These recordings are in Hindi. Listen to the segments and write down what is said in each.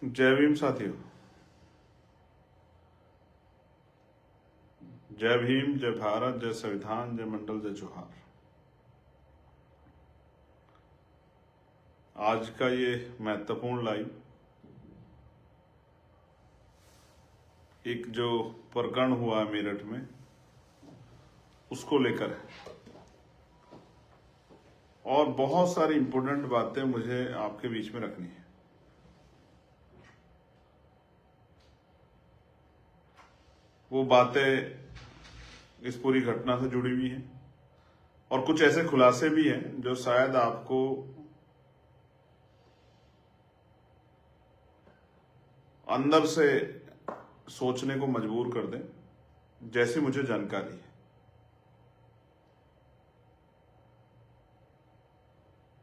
जय भीम साथियों। जय भीम, जय भारत, जय संविधान, जय मंडल, जय जोहार। आज का ये महत्वपूर्ण लाइव एक जो प्रकरण हुआ है मेरठ में उसको लेकर है और बहुत सारी इंपॉर्टेंट बातें मुझे आपके बीच में रखनी है। वो बातें इस पूरी घटना से जुड़ी हुई हैं और कुछ ऐसे खुलासे भी हैं जो शायद आपको अंदर से सोचने को मजबूर कर दें, जैसी मुझे जानकारी है।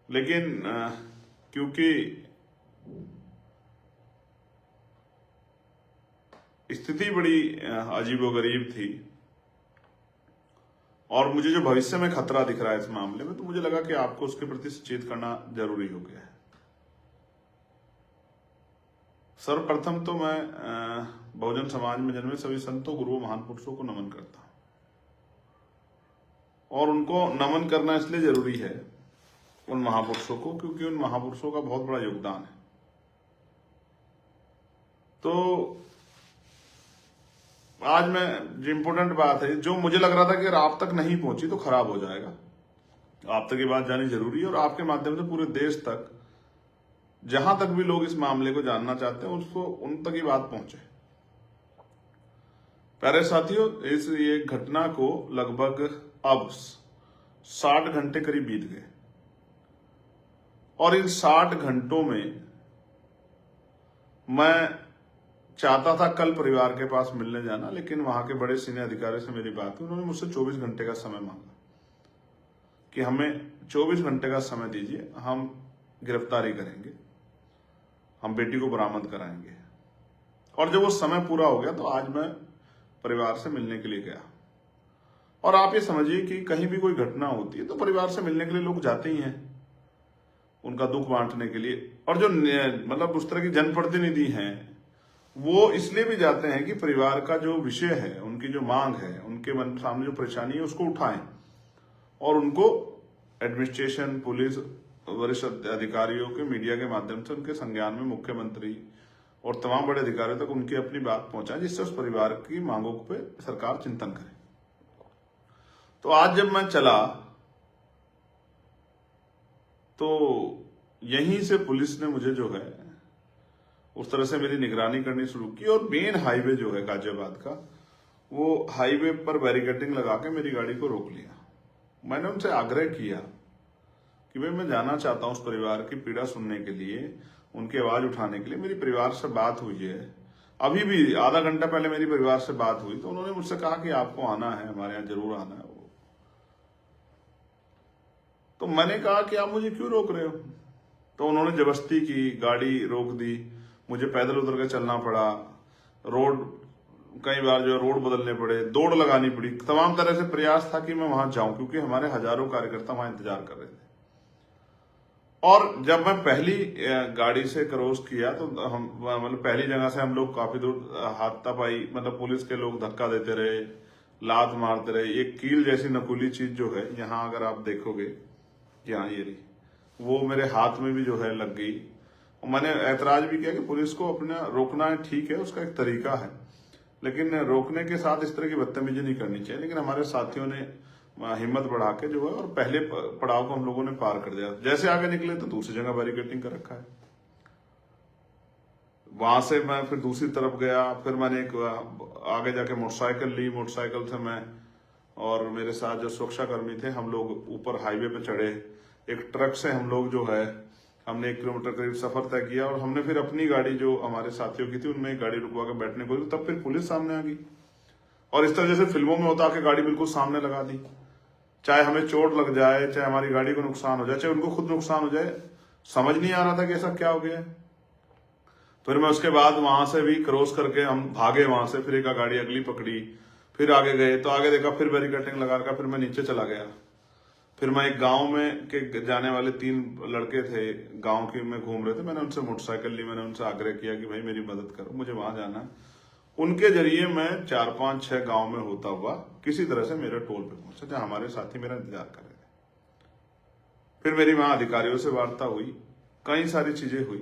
लेकिन क्योंकि स्थिति बड़ी अजीबोगरीब थी और मुझे जो भविष्य में खतरा दिख रहा है इस मामले में, तो मुझे लगा कि आपको उसके प्रति सचेत करना जरूरी हो गया है। सर्वप्रथम तो मैं बहुजन समाज में जन्मे सभी संतों, गुरुओं, महान पुरुषों को नमन करता हूं और उनको नमन करना इसलिए जरूरी है उन महापुरुषों को, क्योंकि उन महापुरुषों का बहुत बड़ा योगदान है। तो आज मैं जो इंपॉर्टेंट बात है, जो मुझे लग रहा था कि अगर आप तक नहीं पहुंची तो खराब हो जाएगा, आप तक ये बात जानी जरूरी है और आपके माध्यम से पूरे देश तक, जहां तक भी लोग इस मामले को जानना चाहते हैं, उसको उन तक ये बात पहुंचे। प्यारे साथियों, इस ये घटना को लगभग अब 60 घंटे करीब बीत गए और इन 60 घंटों में मैं चाहता था कल परिवार के पास मिलने जाना, लेकिन वहां के बड़े सीनियर अधिकारी से मेरी बात हुई। उन्होंने मुझसे 24 घंटे का समय मांगा कि हमें 24 घंटे का समय दीजिए, हम गिरफ्तारी करेंगे, हम बेटी को बरामद कराएंगे। और जब वो समय पूरा हो गया तो आज मैं परिवार से मिलने के लिए गया। और आप ये समझिए कि कहीं भी कोई घटना होती है तो परिवार से मिलने के लिए लोग जाते ही हैं, उनका दुख बांटने के लिए। और जो मतलब उस तरह की जनप्रतिनिधि हैं वो इसलिए भी जाते हैं कि परिवार का जो विषय है, उनकी जो मांग है, उनके मन सामने जो परेशानी है उसको उठाएं और उनको एडमिनिस्ट्रेशन, पुलिस, वरिष्ठ अधिकारियों के, मीडिया के माध्यम से उनके संज्ञान में मुख्यमंत्री और तमाम बड़े अधिकारियों तक उनकी अपनी बात पहुंचाएं, जिससे उस परिवार की मांगों पे सरकार चिंतन करे। तो आज जब मैं चला तो यहीं से पुलिस ने मुझे जो है उस तरह से मेरी निगरानी करनी शुरू की और मेन हाईवे जो है गाजियाबाद का, वो हाईवे पर बैरिकेडिंग लगा के मेरी गाड़ी को रोक लिया। मैंने उनसे आग्रह किया कि भाई मैं जाना चाहता हूं उस परिवार की पीड़ा सुनने के लिए, उनकी आवाज उठाने के लिए। मेरी परिवार से बात हुई है, अभी भी आधा घंटा पहले मेरी परिवार से बात हुई, तो उन्होंने मुझसे कहा कि आपको आना है, हमारे यहाँ जरूर आना है। तो मैंने कहा कि आप मुझे क्यों रोक रहे हो? तो उन्होंने जबरदस्ती की, गाड़ी रोक दी, मुझे पैदल उतर के चलना पड़ा, रोड कई बार जो रोड बदलने पड़े, दौड़ लगानी पड़ी, तमाम तरह से प्रयास था कि मैं वहां जाऊं, क्योंकि हमारे हजारों कार्यकर्ता वहां इंतजार कर रहे थे। और जब मैं पहली गाड़ी से क्रॉस किया तो हम मतलब पहली जगह से हम लोग काफी दूर हाथापाई, मतलब पुलिस के लोग धक्का देते रहे, लात मारते रहे। एक कील जैसी नकुली चीज जो है यहाँ अगर आप देखोगे, यहाँ ये रही, वो मेरे हाथ में भी जो है लग गई। मैंने ऐतराज भी किया कि पुलिस को अपना रोकना है, ठीक है, उसका एक तरीका है, लेकिन रोकने के साथ इस तरह की बदतमीजी नहीं करनी चाहिए। लेकिन हमारे साथियों ने हिम्मत बढ़ा के जो है और पहले पड़ाव को हम लोगों ने पार कर दिया। जैसे आगे निकले तो दूसरी जगह बैरिकेडिंग कर रखा है, वहां से मैं फिर दूसरी तरफ गया। फिर मैंने एक आगे जाके मोटरसाइकिल ली, मोटरसाइकिल से मैं और मेरे साथ जो सुरक्षाकर्मी थे, हम लोग ऊपर हाईवे पे चढ़े। एक ट्रक से हम लोग जो है, हमने 1 किलोमीटर करीब सफर तय किया और हमने फिर अपनी गाड़ी जो हमारे साथियों की थी उनमें एक गाड़ी रुकवा के बैठने को, तब फिर पुलिस सामने आ गई और इस तरह जैसे फिल्मों में होता कि गाड़ी बिल्कुल सामने लगा दी। चाहे हमें चोट लग जाए, चाहे हमारी गाड़ी को नुकसान हो जाए, चाहे उनको खुद नुकसान हो जाए, समझ नहीं आ रहा था कि ऐसा क्या हो गया। फिर मैं उसके बाद वहां से भी क्रॉस करके हम भागे वहां से, फिर एक गाड़ी अगली पकड़ी, फिर आगे गए तो आगे देखा फिर बैरिकेडिंग लगा रखा। फिर मैं नीचे चला गया फिर मैं एक गांव में के जाने वाले 3 लड़के थे, गांव के में घूम रहे थे, मैंने उनसे मोटरसाइकिल ली, मैंने उनसे आग्रह किया कि भाई मेरी मदद करो, मुझे वहां जाना है। उनके जरिए मैं 4, 5, 6 गांव में होता हुआ किसी तरह से मेरे टोल पे पहुंचा जहां हमारे साथी मेरा इंतजार कर रहे थे। फिर मेरी वहां अधिकारियों से वार्ता हुई, कई सारी चीजें हुई,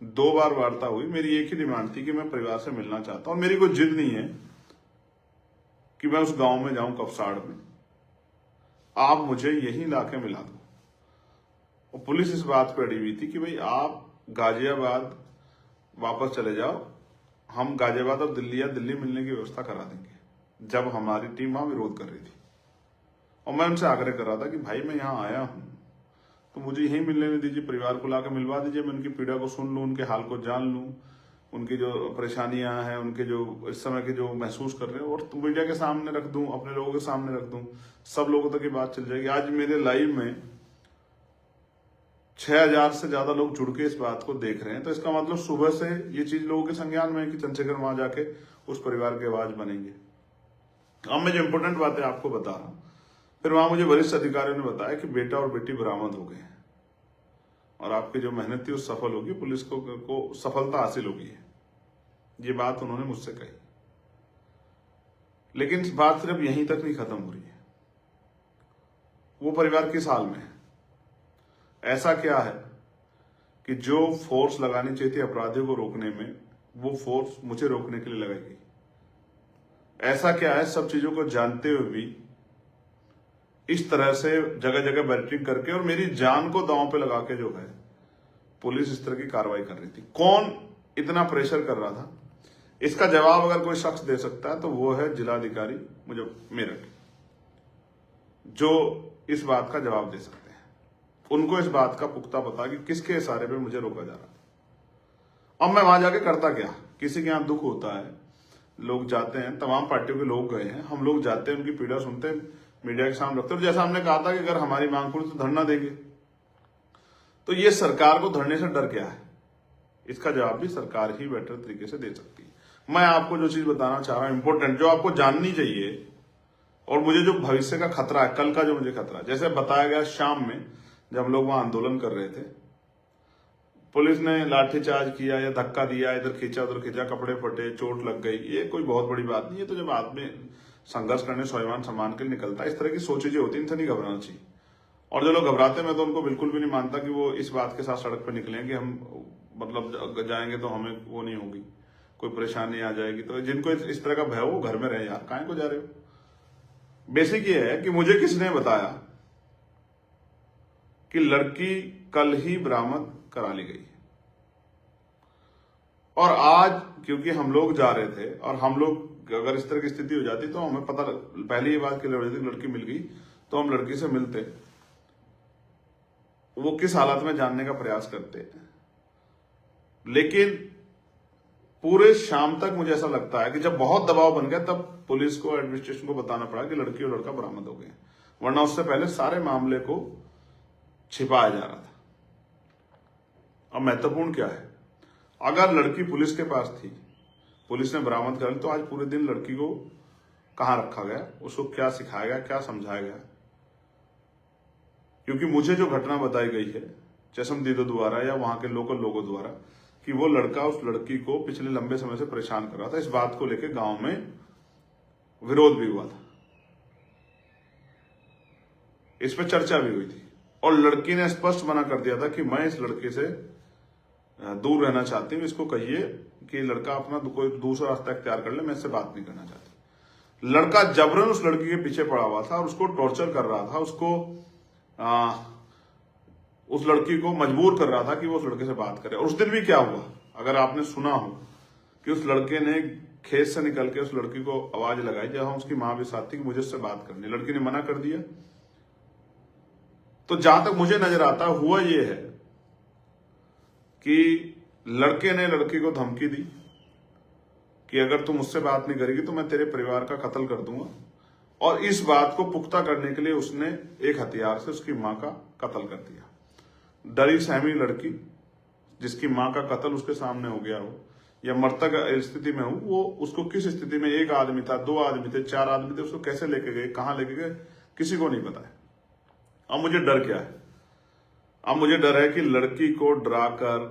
2 बार वार्ता हुई। मेरी एक ही डिमांड थी कि मैं परिवार से मिलना चाहता हूं, और मेरी कोई जिद नहीं है कि मैं उस गांव में जाऊं कपसाड़ में, आप मुझे यहीं लाके मिला दो। और पुलिस इस बात पर अड़ी हुई थी कि भाई आप गाजियाबाद वापस चले जाओ, हम गाजियाबाद और दिल्ली या दिल्ली मिलने की व्यवस्था करा देंगे, जब हमारी टीम वहां विरोध कर रही थी। और मैं उनसे आग्रह कर रहा था कि भाई मैं यहां आया हूं तो मुझे यहीं मिलने नहीं दीजिए, परिवार को लाकर मिलवा दीजिए, मैं उनकी पीड़ा को सुन लूं, उनके हाल को जान लूं, उनकी जो परेशानियां हैं, उनके जो इस समय के जो महसूस कर रहे हैं, और मीडिया के सामने रख दूं, अपने लोगों के सामने रख दूं, सब लोगों तक ये बात चल जाएगी। आज मेरे लाइव में 6000 से ज्यादा लोग जुड़ के इस बात को देख रहे हैं, तो इसका मतलब सुबह से ये चीज लोगों के संज्ञान में है कि चंद्रशेखर वहां जाके उस परिवार की आवाज बनेंगे। अब मैं जो इंपोर्टेंट बातें आपको बता रहा हूं, फिर वहां मुझे वरिष्ठ अधिकारियों ने बताया कि बेटा और बेटी बरामद हो गए हैं और आपकी जो मेहनत थी वो सफल होगी, पुलिस को सफलता हासिल होगी है। ये बात उन्होंने मुझसे कही। लेकिन बात सिर्फ यहीं तक नहीं खत्म हो रही है। वो परिवार किस हाल में है? ऐसा क्या है कि जो फोर्स लगानी चाहिए थी अपराधियों को रोकने में, वो फोर्स मुझे रोकने के लिए लगाई गई? ऐसा क्या है, सब चीजों को जानते हुए भी इस तरह से जगह जगह बैरिकेडिंग करके और मेरी जान को दांव पे लगा के जो है पुलिस इस तरह की कार्रवाई कर रही थी? कौन इतना प्रेशर कर रहा था? इसका जवाब अगर कोई शख्स दे सकता है तो वो है जिलाधिकारी मुझे मेरठ, जो इस बात का जवाब दे सकते हैं। उनको इस बात का पुख्ता पता कि किसके इशारे पे मुझे रोका जा रहा था। अब मैं वहां जाके करता क्या? किसी के यहां दुख होता है, लोग जाते हैं, तमाम पार्टियों के लोग गए हैं, हम लोग जाते हैं, उनकी पीड़ा सुनते हैं, मीडिया के सामने रखते हैं। जैसा हमने कहा था कि अगर हमारी मांग पूरी तो धरना देंगे, तो ये सरकार को धरने से डर क्या है? इसका जवाब भी सरकार ही बेटर तरीके से दे सकती है। मैं आपको जो चीज बताना चाह रहा हूं इंपॉर्टेंट, जो आपको जाननी चाहिए, और मुझे जो भविष्य का खतरा है, कल का जो मुझे खतरा है, जैसे बताया गया शाम में जब हम लोग वहां आंदोलन कर रहे थे, पुलिस ने लाठीचार्ज किया या धक्का दिया, इधर खींचा उधर खींचा, कपड़े फटे, चोट लग गई, ये कोई बहुत बड़ी बात नहीं है। तो जब आदमी संघर्ष करने स्वाभिमान सम्मान के लिए निकलता है, इस तरह की सोच चीजें होती है, इनसे नहीं घबराना चाहिए। और जो लोग घबराते हैं, मैं तो उनको बिल्कुल भी नहीं मानता कि वो इस बात के साथ सड़क पर निकलें कि हम मतलब जाएंगे तो हमें वो नहीं होगी, कोई परेशानी आ जाएगी। तो जिनको इस तरह का भय हो वो घर में रहे यार, काहे को जा रहे हो? बेसिक ये है कि मुझे किसने बताया कि लड़की कल ही बरामद करा ली गई, और आज क्योंकि हम लोग जा रहे थे और हम लोग अगर इस तरह की स्थिति हो जाती तो हमें पता पहले ये बात क्लियर हो जाती, लड़की मिल गई तो हम लड़की से मिलते, वो किस हालत में जानने का प्रयास करते। लेकिन पूरे शाम तक मुझे ऐसा लगता है कि जब बहुत दबाव बन गया तब पुलिस को, एडमिनिस्ट्रेशन को बताना पड़ा कि लड़की और लड़का बरामद हो गए, वरना उससे पहले सारे मामले को छिपाया जा रहा था। अब महत्वपूर्ण क्या है, अगर लड़की पुलिस के पास थी, पुलिस ने बरामद कर ली, तो आज पूरे दिन लड़की को कहां रखा गया, उसको क्या सिखाया गया, क्या समझाया गया? क्योंकि मुझे जो घटना बताई गई है चशमदीदों द्वारा या वहां के लोकल लोगों द्वारा कि वो लड़का उस लड़की को पिछले लंबे समय से परेशान कर रहा था, इस बात को लेकर गांव में विरोध भी हुआ था, इस पर चर्चा भी हुई थी, और लड़की ने स्पष्ट मना कर दिया था कि मैं इस लड़के से दूर रहना चाहती हूं, इसको कहिए कि लड़का अपना कोई दूसरा रास्ता इख्तियार कर ले, मैं इससे बात नहीं करना चाहती। लड़का जबरन उस लड़की के पीछे पड़ा हुआ था और उसको टॉर्चर कर रहा था, उसको उस लड़की को मजबूर कर रहा था कि वो उस लड़के से बात करे। और उस दिन भी क्या हुआ, अगर आपने सुना हो कि उस लड़के ने खेत से निकल के उस लड़की को आवाज लगाई, जहां उसकी मां भी साथ थी, कि मुझे उससे बात करनी, लड़की ने मना कर दिया। तो जहां तक मुझे नजर आता हुआ ये है कि लड़के ने लड़की को धमकी दी कि अगर तुम मुझसे बात नहीं करेगी तो मैं तेरे परिवार का कत्ल कर दूंगा, और इस बात को पुख्ता करने के लिए उसने एक हथियार से उसकी मां का कत्ल कर दिया। डरी सहमी लड़की जिसकी मां का कत्ल उसके सामने हो गया हो या मृतक स्थिति में हो, वो उसको किस स्थिति में, एक आदमी था, 2 आदमी थे, 4 आदमी थे, उसको कैसे लेके गए, कहां लेके गए, किसी को नहीं पता है। अब मुझे डर क्या है? अब मुझे डर है कि लड़की को डराकर,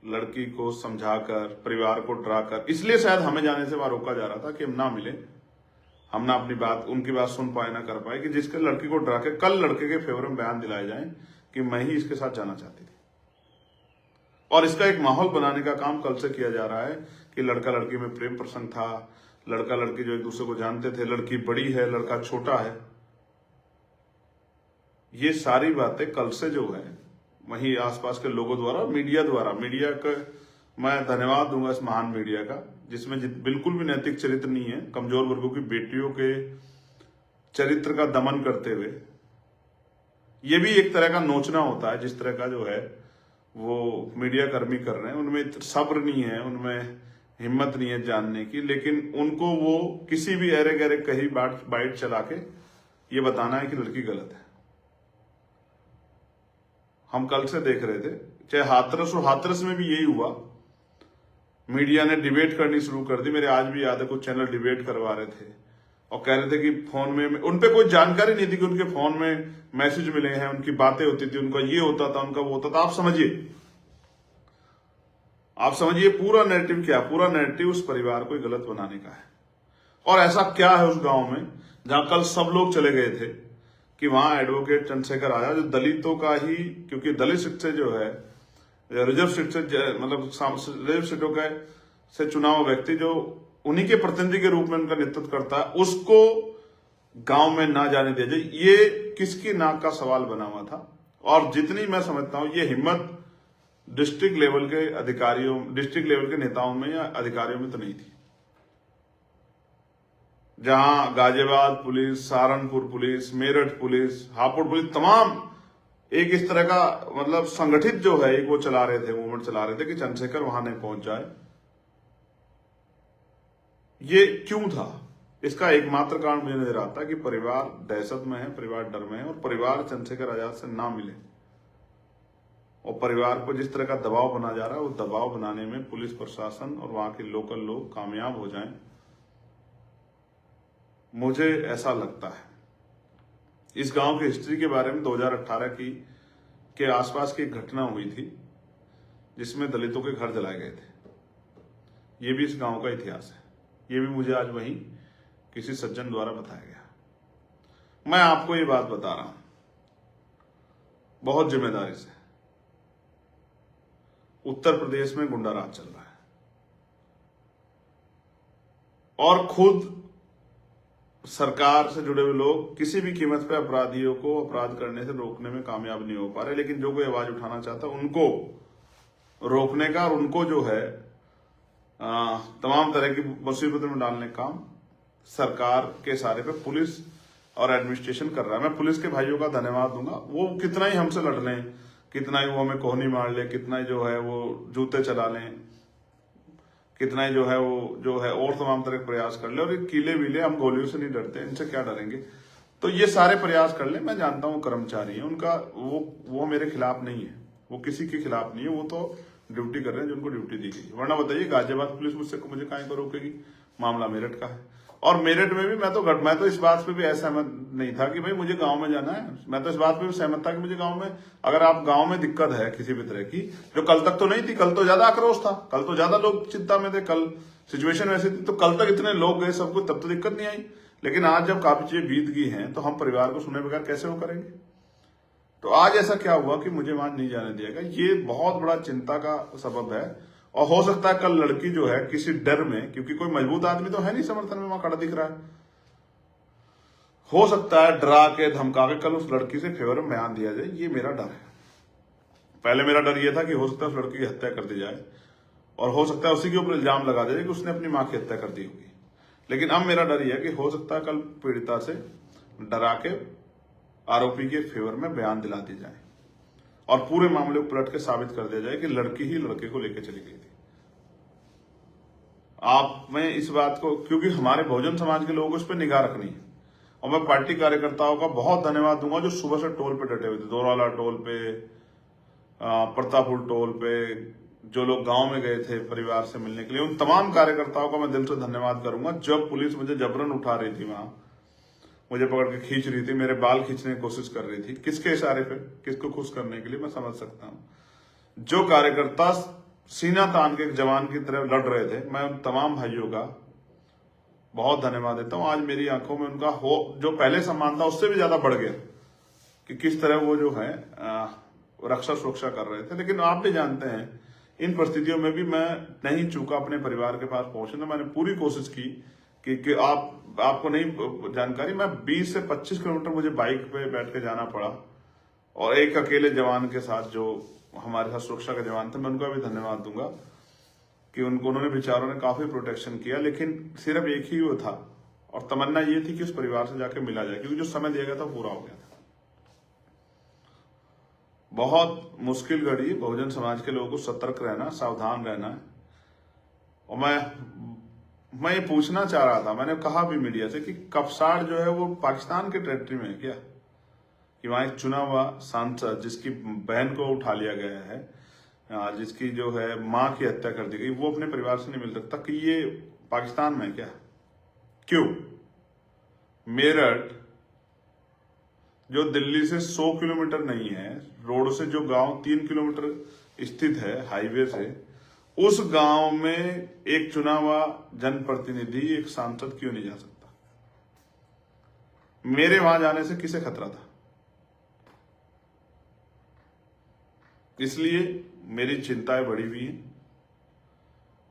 लड़की को समझाकर, परिवार को डराकर, इसलिए शायद हमें जाने से वहां रोका जा रहा था कि हम ना मिले, हम ना अपनी बात, उनकी बात सुन पाए, ना कर पाए, कि जिसके लड़की को डरा के कल लड़के के फेवर में बयान दिलाए जाए कि मैं ही इसके साथ जाना चाहती थी। और इसका एक माहौल बनाने का काम कल से किया जा रहा है कि लड़का लड़की में प्रेम प्रसंग था, लड़का लड़की जो एक दूसरे को जानते थे, लड़की बड़ी है, लड़का छोटा है। ये सारी बातें कल से जो है वहीं आसपास के लोगों द्वारा, मीडिया का मैं धन्यवाद दूंगा इस महान मीडिया का, जिसमें बिल्कुल भी नैतिक चरित्र नहीं है, कमजोर वर्गों की बेटियों के चरित्र का दमन करते हुए। ये भी एक तरह का नोचना होता है, जिस तरह का जो है वो मीडिया कर्मी कर रहे हैं, उनमें सब्र नहीं है, उनमें हिम्मत नहीं है जानने की, लेकिन उनको वो किसी भी अरे गहरे कहीं बाइट चला के ये बताना है कि लड़की गलत है। हम कल से देख रहे थे, चाहे हाथरस और हाथरस में भी यही हुआ, मीडिया ने डिबेट करनी शुरू कर दी। मेरे आज भी याद है कुछ चैनल डिबेट करवा रहे थे और कह रहे थे कि फोन में उनपे कोई जानकारी नहीं थी कि उनके फोन में मैसेज मिले हैं, उनकी बातें होती थी, उनका ये होता था, उनका वो होता था। आप समझिए पूरा नैरेटिव क्या, पूरा नैरेटिव उस परिवार को गलत बनाने का है। और ऐसा क्या है उस गांव में जहां कल सब लोग चले गए थे कि वहां एडवोकेट चंद्रशेखर आया, जो दलितों का ही, क्योंकि दलित सीट से जो है, रिजर्व सीट से, मतलब रिजर्व सीटों का से चुनाव व्यक्ति जो उन्हीं के प्रतिनिधि के रूप में उनका नेतृत्व करता है, उसको गांव में ना जाने दिया जाए, ये किसकी नाक का सवाल बना हुआ था। और जितनी मैं समझता हूं ये हिम्मत डिस्ट्रिक्ट लेवल के अधिकारियों, डिस्ट्रिक्ट लेवल के नेताओं में या अधिकारियों में तो नहीं थी। जहां Ghaziabad police, Saharanpur police, Meerut police, Hapur police, तमाम एक इस तरह का मतलब संगठित जो है एक वो चला रहे थे, मूवमेंट चला रहे थे कि चंद्रशेखर वहां नहीं पहुंच जाए। ये क्यों था? इसका एकमात्र कारण मुझे नजर आता है कि परिवार दहशत में है, परिवार डर में है, और परिवार चंद्रशेखर आजाद से ना मिले, और परिवार को जिस तरह का दबाव बना जा रहा है, वो दबाव बनाने में पुलिस प्रशासन और वहां के लोकल लोग कामयाब हो जाएं, मुझे ऐसा लगता है। इस गांव की हिस्ट्री के बारे में 2018 के आसपास की एक घटना हुई थी जिसमें दलितों के घर जलाए गए थे। ये भी इस गांव का इतिहास है। ये भी मुझे आज वहीं किसी सज्जन द्वारा बताया गया। मैं आपको ये बात बता रहा हूं बहुत जिम्मेदारी से। उत्तर प्रदेश में गुंडा राज चल रहा है और खुद सरकार से जुड़े हुए लोग किसी भी कीमत पर अपराधियों को अपराध करने से रोकने में कामयाब नहीं हो पा रहे। लेकिन जो कोई आवाज उठाना चाहता है उनको रोकने का और उनको जो है तमाम तरह की मुसीबतों में डालने का काम सरकार के सहारे पे पुलिस और एडमिनिस्ट्रेशन कर रहा है। मैं पुलिस के भाइयों का धन्यवाद दूंगा। वो कितना ही हमसे लड़ लें, कितना ही वो हमें कोहनी मार ले, कितना ही जो है वो जूते चला लें, कितना ही जो है और तमाम तरह के प्रयास कर ले, और ये कीले वीले, हम गोलियों से नहीं डरते, इनसे क्या डरेंगे, तो ये सारे प्रयास कर ले। मैं जानता हूँ कर्मचारी है उनका, वो मेरे खिलाफ नहीं है, वो किसी के खिलाफ नहीं है, वो तो ड्यूटी कर रहे हैं जो उनको ड्यूटी दी गई। वरना बताइए गाजियाबाद पुलिस मुझे काहे को रोकेगी? मामला मेरठ का है, और मेरठ में भी मैं तो इस बात पे भी असहमत नहीं था कि भाई मुझे गांव में जाना है। मैं तो इस बात पे भी सहमत था कि मुझे गांव में, अगर आप गांव में दिक्कत है किसी भी तरह की, जो कल तक तो नहीं थी, कल तो ज्यादा आक्रोश था, कल तो ज्यादा लोग चिंता में थे, कल सिचुएशन वैसी थी, तो कल तक इतने लोग गए सबको, तब तो दिक्कत नहीं आई। लेकिन आज जब काफी चीजें बीत गई हैं तो हम परिवार को सुने बगैर कैसे वो करेंगे? तो आज ऐसा क्या हुआ कि मुझे वहां नहीं जाने दिया गया? ये बहुत बड़ा चिंता का सबब है। और हो सकता है कल लड़की जो है किसी डर में, क्योंकि कोई मजबूत आदमी तो है नहीं समर्थन में वहां खड़ा दिख रहा है, हो सकता है डरा के धमका के कल उस लड़की से फेवर में बयान दिया जाए। ये मेरा डर है। पहले मेरा डर यह था कि हो सकता है उस लड़की की हत्या कर दी जाए, और हो सकता है उसी के ऊपर इल्जाम लगा दिया कि उसने अपनी मां की हत्या कर दी होगी। लेकिन अब मेरा डर यह है कि हो सकता है कल पीड़िता से डरा के आरोपी के फेवर में बयान दिला दी जाए और पूरे मामले को पलट के साबित कर दिया जाए कि लड़की ही लड़के को लेकर चली गई थी। आप में इस बात को, क्योंकि हमारे बहुजन समाज के लोगों को इस पर निगाह रखनी है, और मैं पार्टी कार्यकर्ताओं का बहुत धन्यवाद दूंगा जो सुबह से टोल पे डटे हुए थे, दोराला टोल पे, प्रतापपुर टोल पे, जो लोग गांव में गए थे परिवार से मिलने के लिए, उन तमाम कार्यकर्ताओं का मैं दिल से धन्यवाद करूंगा। जब पुलिस मुझे जबरन उठा रही थी मुझे पकड़ के खींच रही थी, मेरे बाल खींचने की कोशिश कर रही थी। किसके इशारे पे, किसको खुश करने के लिए, मैं समझ सकता हूं। जो कार्यकर्ता सीना तान के एक जवान की तरह लड़ रहे थे, मैं उन तमाम भाइयों का बहुत धन्यवाद देता हूं। आज मेरी आंखों में उनका जो पहले सम्मान था उससे भी ज्यादा बढ़ गया कि किस तरह वो जो है रक्षा सुरक्षा कर रहे थे। लेकिन आप भी जानते हैं, इन परिस्थितियों में भी मैं नहीं चूका अपने परिवार के पास पहुंचने। मैंने पूरी कोशिश की कि आपको नहीं जानकारी, मैं 20 से 25 किलोमीटर मुझे बाइक पे बैठ के जाना पड़ा, और एक अकेले जवान के साथ जो हमारे साथ सुरक्षा के जवान थे, मैं उनका भी धन्यवाद दूंगा कि उन्होंने बेचारों ने काफी प्रोटेक्शन किया। लेकिन सिर्फ एक ही वो था, और तमन्ना ये थी कि उस परिवार से जाके मिला जाए, क्योंकि जो समय दिया गया था पूरा हो गया था। बहुत मुश्किल घड़ी, बहुजन समाज के लोगों को सतर्क रहना, सावधान रहना है। और मैं ये पूछना चाह रहा था, मैंने कहा भी मीडिया से कि कपसाड़ जो है वो पाकिस्तान के टेरिटरी में है क्या? कि वहां एक चुना हुआ सांसद जिसकी बहन को उठा लिया गया है, जिसकी जो है मां की हत्या कर दी गई, वो अपने परिवार से नहीं मिल सकता, कि ये पाकिस्तान में है क्या? क्यों? मेरठ जो दिल्ली से 100 किलोमीटर नहीं है, रोड से जो गांव 3 किलोमीटर स्थित है हाईवे से, उस गांव में एक चुना हुआ जनप्रतिनिधि, एक सांसद क्यों नहीं जा सकता? मेरे वहां जाने से किसे खतरा था? इसलिए मेरी चिंताएं बढ़ी हुई हैं।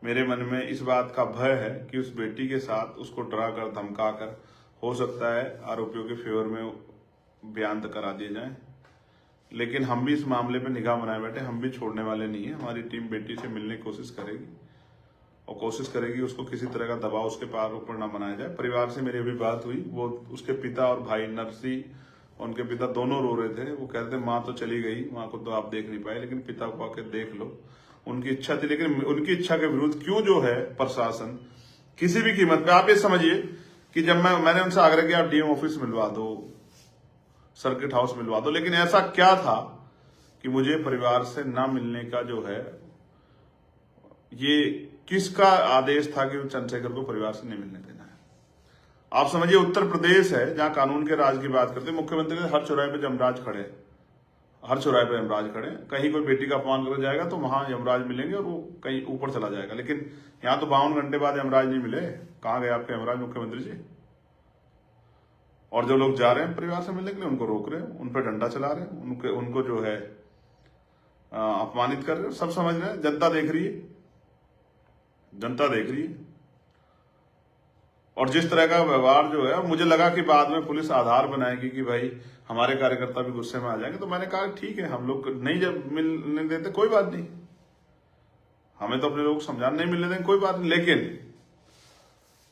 मेरे मन में इस बात का भय है कि उस बेटी के साथ उसको डरा कर, धमका कर, हो सकता है आरोपियों के फेवर में बयान करा दिए जाए। लेकिन हम भी इस मामले पे निगाह बनाए बैठे, हम भी छोड़ने वाले नहीं है। हमारी टीम बेटी से मिलने की कोशिश करेगी, और कोशिश करेगी उसको किसी तरह का दबाव उसके पार ऊपर ना बनाया जाए। परिवार से मेरी अभी बात हुई, वो उसके पिता और भाई नरसी, उनके पिता दोनों रो रहे थे। वो कहते माँ तो चली गई, माँ को तो आप देख नहीं पाए, लेकिन पिता को आके देख लो। उनकी इच्छा थी, लेकिन उनकी इच्छा के विरुद्ध क्यों जो है प्रशासन किसी भी कीमत पे, आप ये समझिए कि जब मैंने उनसे आग्रह किया, डीएम ऑफिस मिलवा दो, सर्किट हाउस मिलवा दो, लेकिन ऐसा क्या था कि मुझे परिवार से ना मिलने का जो है, ये किसका आदेश था कि चंद्रशेखर को परिवार से नहीं मिलने देना है? आप समझिए, उत्तर प्रदेश है जहां कानून के राज की बात करते हैं, मुख्यमंत्री हर चौराहे पे यमराज खड़े, हर चौराहे पे यमराज खड़े। कहीं कोई बेटी का अपमान कर जाएगा तो वहां यमराज मिलेंगे और वो कहीं ऊपर चला जाएगा। लेकिन यहां तो 52 घंटे बाद यमराज नहीं मिले। कहां गए आपके यमराज, मुख्यमंत्री जी? और जो लोग जा रहे हैं परिवार से मिलने के लिए, उनको रोक रहे हैं, उन पर डंडा चला रहे हैं, उनको जो है अपमानित कर रहे हैं। सब समझ रहे हैं, जनता देख रही है, जनता देख रही है। और जिस तरह का व्यवहार जो है, मुझे लगा कि बाद में पुलिस आधार बनाएगी कि भाई हमारे कार्यकर्ता भी गुस्से में आ जाएंगे, तो मैंने कहा ठीक है, हम लोग नहीं जब मिलने देते कोई बात नहीं, हमें तो अपने लोग समझाने नहीं मिलने देंगे, कोई बात नहीं। लेकिन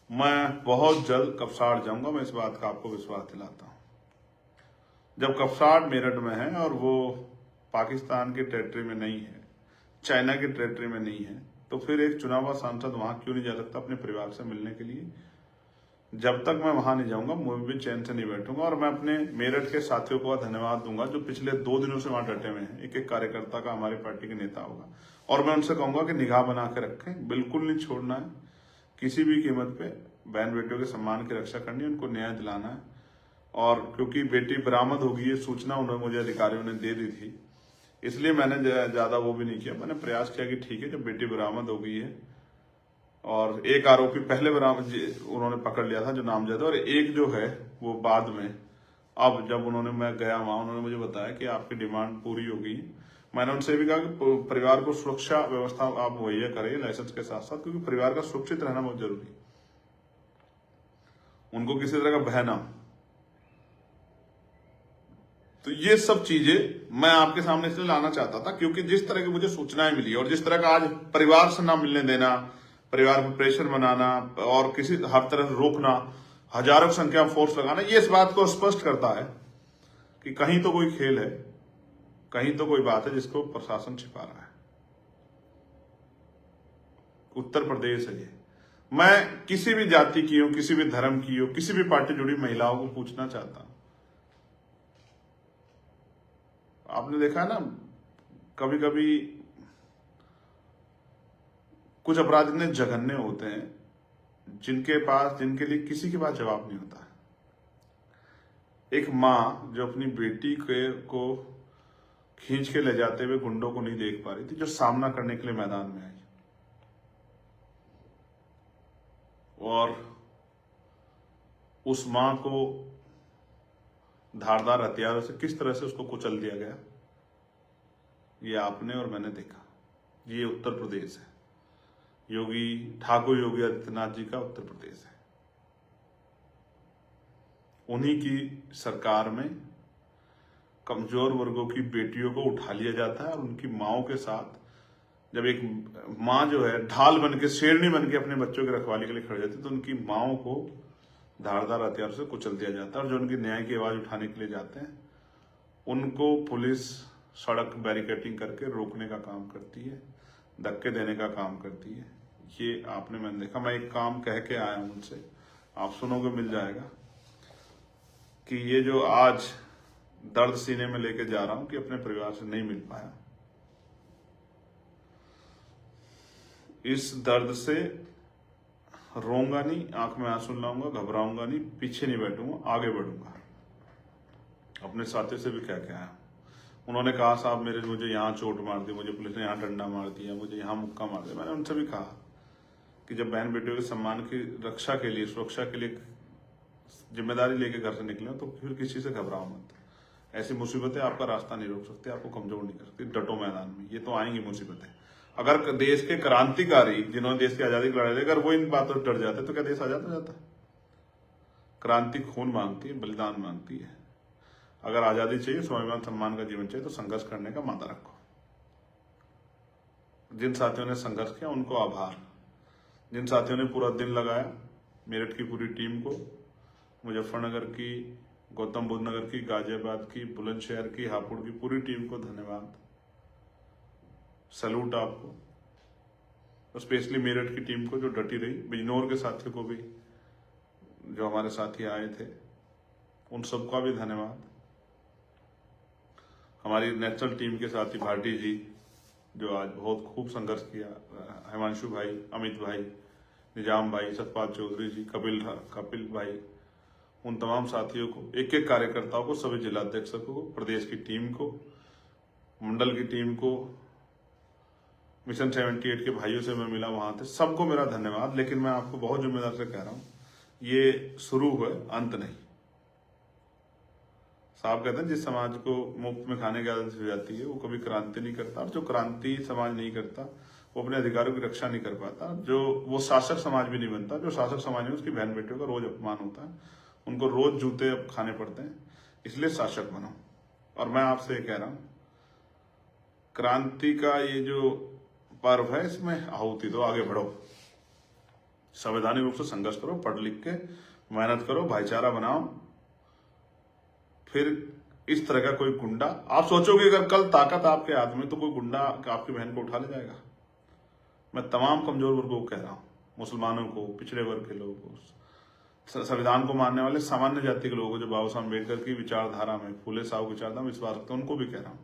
मैं बहुत जल्द कपसाड़ जाऊंगा, मैं इस बात का आपको विश्वास दिलाता हूं। जब कपसाड़ मेरठ में है और वो पाकिस्तान के टेरिटरी में नहीं है, चाइना के टेरिटरी में नहीं है, तो फिर एक चुना हुआ सांसद वहां क्यों नहीं जा सकता अपने परिवार से मिलने के लिए? जब तक मैं वहां नहीं जाऊंगा, मैं भी चैन से नहीं बैठूंगा। और मैं अपने मेरठ के साथियों को धन्यवाद दूंगा जो पिछले 2 दिनों से वहां डटे हुए हैं। एक एक कार्यकर्ता का हमारी पार्टी के नेता होगा, और मैं उनसे कहूंगा कि निगाह बना के रखें, बिल्कुल नहीं छोड़ना है, किसी भी कीमत पे बहन बेटियों के सम्मान की रक्षा करनी है, उनको न्याय दिलाना है। और क्योंकि बेटी बरामद होगी, ये सूचना उन्होंने मुझे अधिकारियों ने दे दी थी, इसलिए मैंने ज्यादा वो भी नहीं किया। मैंने प्रयास किया कि ठीक है, जब बेटी बरामद हो गई है, और एक आरोपी पहले बरामद उन्होंने पकड़ लिया था जो नामजद, और एक जो है वो बाद में, अब जब मैं गया वहां, उन्होंने मुझे बताया कि आपकी डिमांड पूरी हो गई। मैंने उनसे भी कहा कि परिवार को सुरक्षा व्यवस्था आप मुहैया करें लाइसेंस के साथ साथ, क्योंकि परिवार का सुरक्षित रहना बहुत जरूरी है, उनको किसी तरह का भय ना हो। तो ये सब चीजें मैं आपके सामने इसलिए लाना चाहता था क्योंकि जिस तरह की मुझे सूचनाएं मिली, और जिस तरह का आज परिवार से ना मिलने देना, परिवार पर प्रेशर बनाना, और किसी हर तरह से रोकना, हजारों की संख्या में फोर्स लगाना, ये इस बात को स्पष्ट करता है कि कहीं तो कोई खेल है, कहीं तो कोई बात है जिसको प्रशासन छिपा रहा है। उत्तर प्रदेश है ये। मैं किसी भी जाति की हो, किसी भी धर्म की हो, किसी भी पार्टी जुड़ी महिलाओं को पूछना चाहता हूं, आपने देखा ना, कभी कभी कुछ अपराध इतने जघन्य होते हैं जिनके लिए किसी के पास जवाब नहीं होता। एक माँ जो अपनी बेटी को खींच के ले जाते हुए गुंडों को नहीं देख पा रही थी, जो सामना करने के लिए मैदान में आई और उस माँ को धारदार हथियारों से किस तरह से उसको कुचल दिया गया, ये आपने और मैंने देखा। ये उत्तर प्रदेश है, ठाकुर योगी आदित्यनाथ जी का उत्तर प्रदेश है। उन्हीं की सरकार में कमजोर वर्गों की बेटियों को उठा लिया जाता है और उनकी माओं के साथ, जब एक माँ जो है ढाल बन के, शेरनी बन के अपने बच्चों की रखवाली के लिए खड़ी जाती है, तो उनकी माओं को धारदार हथियार से कुचल दिया जाता है। और जो उनकी न्याय की आवाज उठाने के लिए जाते हैं, उनको पुलिस सड़क बैरिकेडिंग करके रोकने का काम करती है, धक्के देने का काम करती है। ये आपने मैंने देखा। मैं एक काम कह के आया हूं उनसे, आप सुनोगे मिल जाएगा, कि ये जो आज दर्द सीने में लेके जा रहा हूं कि अपने परिवार से नहीं मिल पाया, इस दर्द से रोऊंगा नहीं, आंख में आंसू लाऊंगा, घबराऊंगा नहीं, पीछे नहीं बैठूंगा, आगे बढ़ूंगा। अपने साथियों से भी कह के आया। उन्होंने कहा साहब मुझे यहाँ चोट मार दी, मुझे पुलिस ने यहाँ डंडा मार दिया, मुझे यहाँ मुक्का मार दिया। मैंने उनसे भी कहा कि जब बहन बेटियों के सम्मान की रक्षा के लिए, सुरक्षा के लिए जिम्मेदारी लेके घर से निकले तो फिर किसी से घबराओ मत। ऐसी मुसीबतें आपका रास्ता नहीं रोक सकती, आपको कमजोर नहीं कर सकती। डटो मैदान में, ये तो आएंगी मुसीबतें। अगर देश के क्रांतिकारी जिन्होंने देश की आजादी की लड़ाई, अगर वो इन बातों से डर जाते तो क्या देश आजाद हो जाता? क्रांति खून मांगती है, बलिदान मांगती है। अगर आजादी चाहिए, स्वाभिमान सम्मान का जीवन चाहिए, तो संघर्ष करने का मादा रखो। जिन साथियों ने संघर्ष किया उनको आभार। जिन साथियों ने पूरा दिन लगाया, मेरठ की पूरी टीम को, मुजफ्फरनगर की, गौतम बुद्ध नगर की, गाजियाबाद की, बुलंदशहर की, हापुड़ की पूरी टीम को धन्यवाद, सैल्यूट आपको। और स्पेशली मेरठ की टीम को जो डटी रही, बिजनौर के साथियों को भी जो हमारे साथी आए थे, उन सबका भी धन्यवाद। हमारी नेशनल टीम के साथी भाटी जी जो आज बहुत खूब संघर्ष किया, हिमांशु भाई, अमित भाई, निजाम भाई, सतपाल चौधरी जी, कपिल भाई, उन तमाम साथियों को, एक एक कार्यकर्ताओं को, सभी जिलाध्यक्षों को, प्रदेश की टीम को, मंडल की टीम को, मिशन 78 के भाइयों से मैं मिला वहां थे, सबको मेरा धन्यवाद। लेकिन मैं आपको बहुत जिम्मेदार से कह रहा हूं, ये शुरू हुआ, अंत नहीं। साहब कहते हैं जिस समाज को मुफ्त में खाने की आदत हो जाती है वो कभी क्रांति नहीं करता, और जो क्रांति समाज नहीं करता वो अपने अधिकारों की रक्षा नहीं कर पाता, जो वो शासक समाज भी नहीं बनता। जो शासक समाज है उसकी बहन बेटियों का रोज अपमान होता है, उनको रोज जूते खाने पड़ते हैं। इसलिए शासक बनो। और मैं आपसे ये कह रहा हूं, क्रांति का ये जो पर्व है, इसमें आहुति दो, आगे बढ़ो, संवैधानिक रूप से संघर्ष करो, पढ़ लिख के मेहनत करो, भाईचारा बनाओ। फिर इस तरह का कोई गुंडा, आप सोचोगे अगर कल ताकत आपके हाथ में, तो कोई गुंडा आपकी बहन को उठा ले जाएगा। मैं तमाम कमजोर वर्गों को कह रहा हूं, मुसलमानों को, पिछड़े वर्ग के लोगों को, संविधान को मानने वाले सामान्य जाति के लोगों को, जो बाबा साहब अम्बेडकर की विचारधारा में, फूले साहब की विचारधारा में विश्वास रखते हैं, उनको भी कह रहा हूं,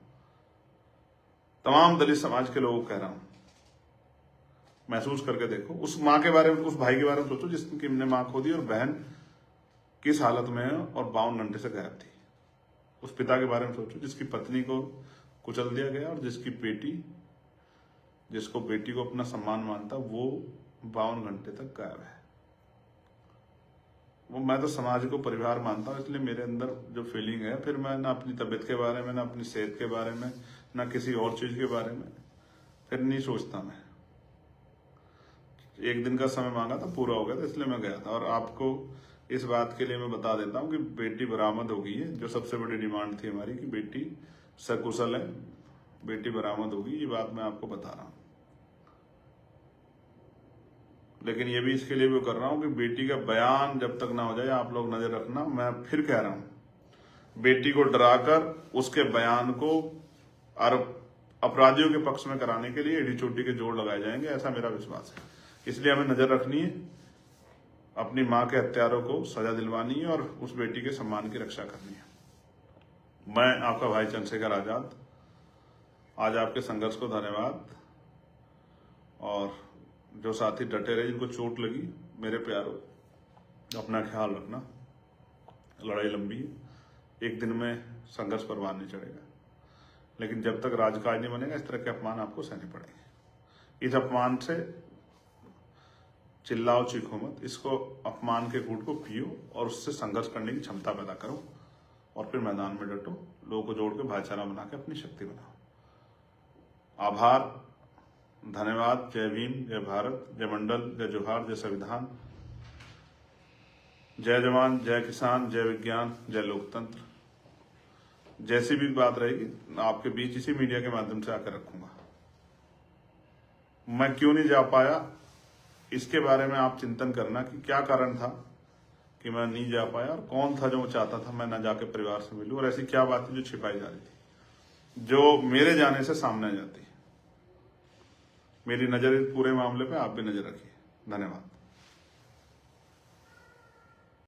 तमाम दलित समाज के लोगों को कह रहा हूं, महसूस करके देखो। उस माँ के बारे में, उस भाई के बारे में सोचो जिसकी ने माँ खो दी और बहन किस हालत में है और 52 घंटे से गायब थी। उस पिता के बारे में सोचो जिसकी पत्नी को कुचल दिया गया और जिसको बेटी को अपना सम्मान मानता, वो 52 घंटे तक गायब है। वो, मैं तो समाज को परिवार मानता हूँ, इसलिए मेरे अंदर जो फीलिंग है, फिर मैं ना अपनी तबीयत के बारे में, ना अपनी सेहत के बारे में, ना किसी और चीज के बारे में फिर नहीं सोचता। मैं एक दिन का समय मांगा था, पूरा हो गया था, इसलिए मैं गया था। और आपको इस बात के लिए मैं बता देता हूँ कि बेटी बरामद हो गई है। जो सबसे बड़ी डिमांड थी हमारी कि बेटी सकुशल है, बेटी बरामद होगी, ये बात मैं आपको बता रहा हूँ। लेकिन ये भी इसके लिए भी कर रहा हूं कि बेटी का बयान जब तक ना हो जाए, आप लोग नजर रखना। मैं फिर कह रहा हूं, बेटी को डराकर उसके बयान को अपराधियों के पक्ष में कराने के लिए एडी चोटी के जोड़ लगाए जाएंगे, ऐसा मेरा विश्वास है। इसलिए हमें नजर रखनी है, अपनी मां के हत्यारों को सजा दिलवानी है और उस बेटी के सम्मान की रक्षा करनी है। मैं आपका भाई चंद्रशेखर आजाद, आज आपके संघर्ष को धन्यवाद। और जो साथी डटे रहे, जिनको चोट लगी, मेरे प्यारों, अपना ख्याल रखना। लड़ाई लंबी है, एक दिन में संघर्ष परवान नहीं चढ़ेगा, लेकिन जब तक राजकाज नहीं बनेगा इस तरह के अपमान आपको सहने पड़ेंगे। इस अपमान से चिल्लाओ चीखो मत, इसको अपमान के घूंट को पियो और उससे संघर्ष करने की क्षमता पैदा करो और फिर मैदान में डटो, लोगों को जोड़ के भाईचारा बना के अपनी शक्ति बनाओ। आभार, धन्यवाद। जय भीम, जय भारत, जय मंडल, जय जोहार, जय संविधान, जय जवान, जय किसान, जय विज्ञान, जय लोकतंत्र। जैसी भी बात रहेगी आपके बीच इसी मीडिया के माध्यम से आकर रखूंगा। मैं क्यों नहीं जा पाया इसके बारे में आप चिंतन करना कि क्या कारण था कि मैं नहीं जा पाया और कौन था जो मैं चाहता था मैं ना जाके परिवार से मिलूं, और ऐसी क्या बात थी जो छिपाई जा रही थी जो मेरे जाने से सामने आ जाती। मेरी नजर इस पूरे मामले पे आप भी नजर रखिए। धन्यवाद।